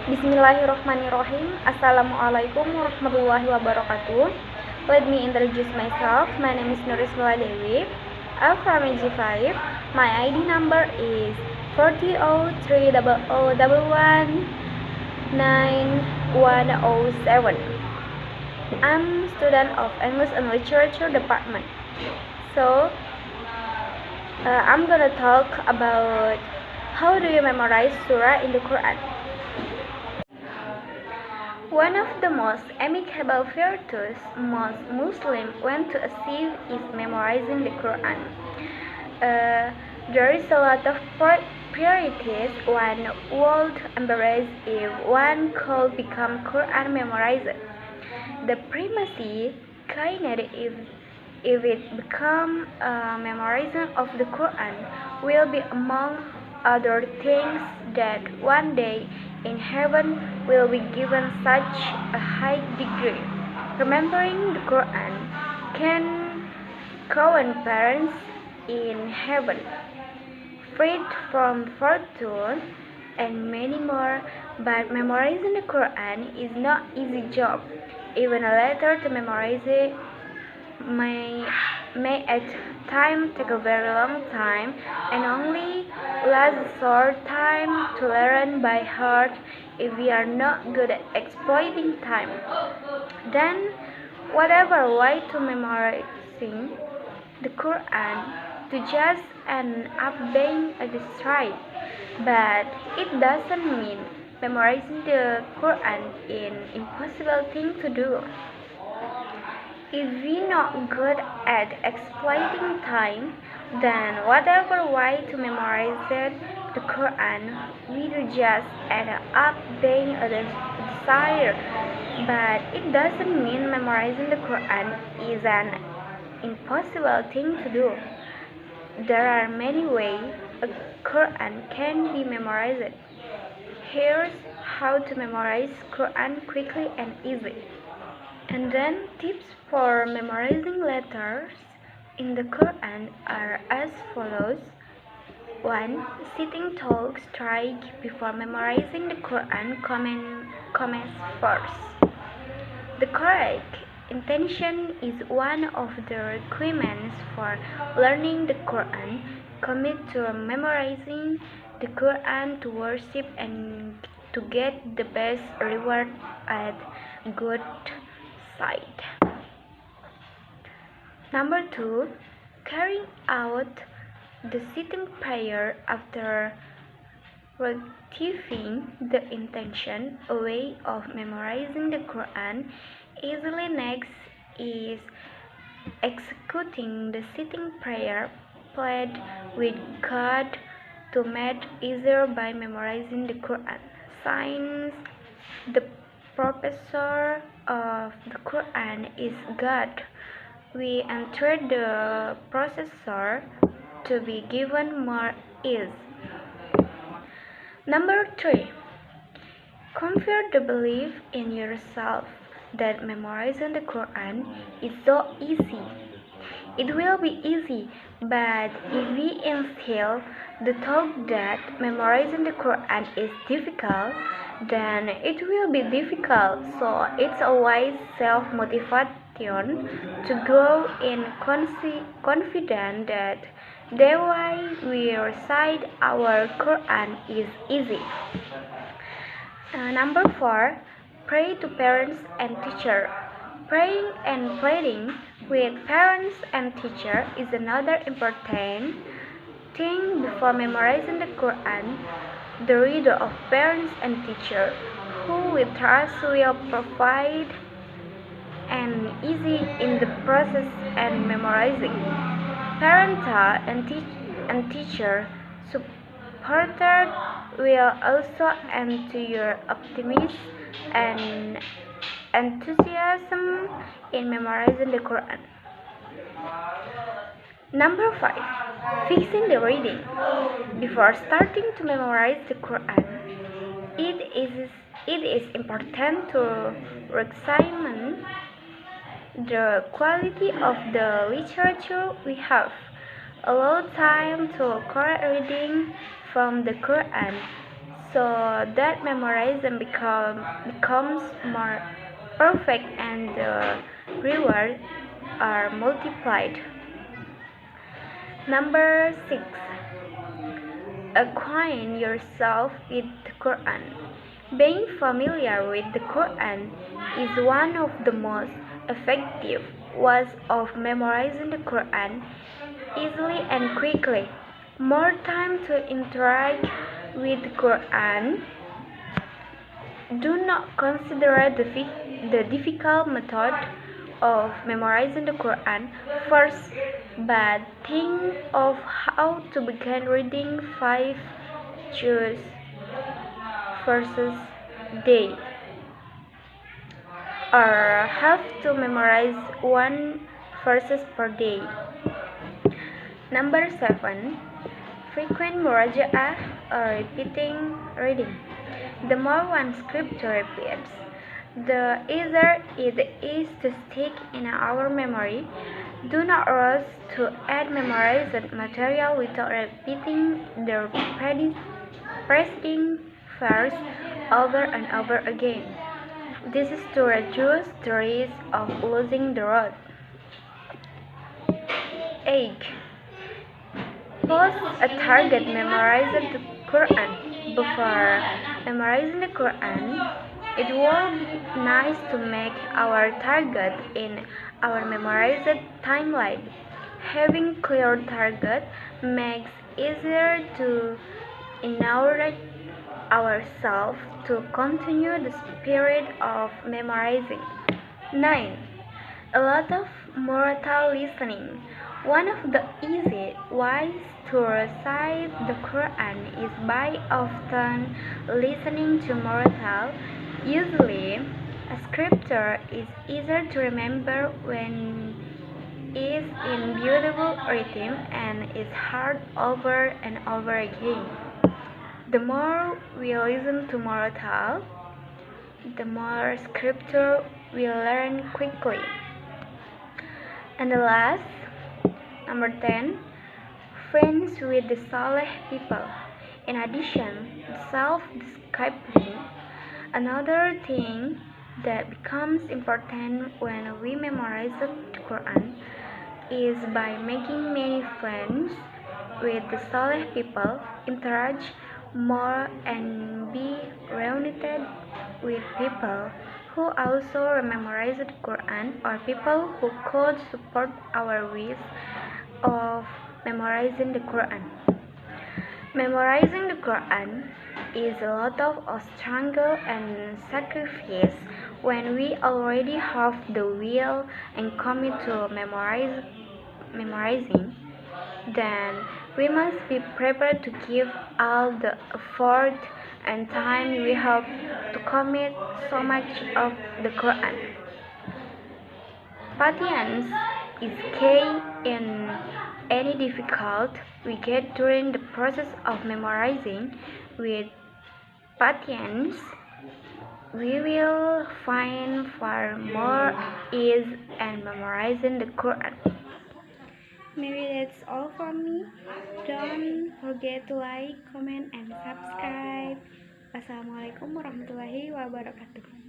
Bismillahirrahmanirrahim. Assalamualaikum warahmatullahi wabarakatuh. Let me introduce myself. My name is NurIsmila Dewi. I'm from EG5. My ID number is 4030119107. I'm student of English and Literature Department. So, I'm gonna talk about how do you memorize surah in the Quran. One of the most amicable virtues most Muslims want to achieve is memorizing the Quran. There is a lot of priorities one would embrace if one could become Quran memorizer. The primacy gained if it become memorizing of the Quran will be among other things that one day in heaven will be given such a high degree. Remembering the Quran can crown parents in heaven, freed from fortune, and many more. But memorizing the Quran is not easy job. Even a letter to memorize it may at times take a very long time and only last a short time to learn by heart if we are not good at exploiting time. Then, whatever way to memorizing the Quran to just end up being a destroy, but it doesn't mean memorizing the Quran is an impossible thing to do. If we're not good at exploiting time, then whatever way to memorize it, the Quran will just end up being a desire. But it doesn't mean memorizing the Quran is an impossible thing to do. There are many ways a Quran can be memorized. Here's how to memorize Quran quickly and easily. And then tips for memorizing letters in the Quran are as follows. 1. Sitting talk straight before memorizing the Quran comments first. The correct intention is one of the requirements for learning the Quran. Commit to memorizing the Quran to worship and to get the best reward at good side. Number 2. Carrying out the sitting prayer after rectifying the intention. A way of memorizing the Quran easily. Next is executing the sitting prayer. Plead with God to make easier by memorizing the Quran. Since the professor of the Quran is God, we enter the processor to be given more ease. Number 3. Convert the belief in yourself that memorizing the Quran is so easy. It will be easy, but if we instill the thought that memorizing the Quran is difficult, then it will be difficult. So it's always self-motivation to grow in confidence that the way we recite our Quran is easy. Number 4. Pray to parents and teacher. Praying and pleading with parents and teacher is another important thing before memorizing the Quran. The reader of parents and teacher who we trust will provide an easy in the process and memorizing. Parental and teacher supporter will also add to your optimism and enthusiasm in memorizing the Quran. Number 5. Fixing the reading. Before starting to memorize the Quran, it is important to examine the quality of the literature we have. Allow time to correct reading from the Quran so that memorization becomes more perfect and the rewards are multiplied. Number 6. Acquaint yourself with the Qur'an. Being familiar with the Qur'an is one of the most effective ways of memorizing the Qur'an easily and quickly. More time to interact with the Qur'an. Do not consider the difficult method of memorizing the Quran first, but think of how to begin reading 5 juz verses day, or have to memorize 1 verses per day. Number 7. Frequent muraja'ah or repeating reading. The more one scripture repeats, the easier it is to stick in our memory. Do not rush to add memorized material without repeating the preceding verse over and over again. This is to reduce the risk of losing the road. 8. Post a target memorizing the Quran. Before memorizing the Quran, it would be nice to make our target in our memorized timeline. Having clear target makes easier to inaugurate ourselves to continue the spirit of memorizing. 9. A lot of moral listening. One of the easy ways to recite the Quran is by often listening to moral. Usually, a scripture is easier to remember when it is in beautiful rhythm and is heard over and over again. The more we listen to moral, the more scripture we learn quickly. And the last, number 10, friends with the Saleh people. In addition to self-discipline, another thing that becomes important when we memorize the Quran is by making many friends with the Saleh people, interact more and be reunited with people who also memorize the Quran or people who could support our wish of memorizing the Quran. Memorizing the Quran is a lot of struggle and sacrifice when we already have the will and commit to memorizing. Then we must be prepared to give all the effort and time we have to commit so much of the Quran. Patience is key in any difficult we get during the process of memorizing. With patience, we will find far more ease in memorizing the Quran. Maybe that's all from me. Don't forget to like, comment, and subscribe. Wassalamualaikum warahmatullahi wabarakatuh.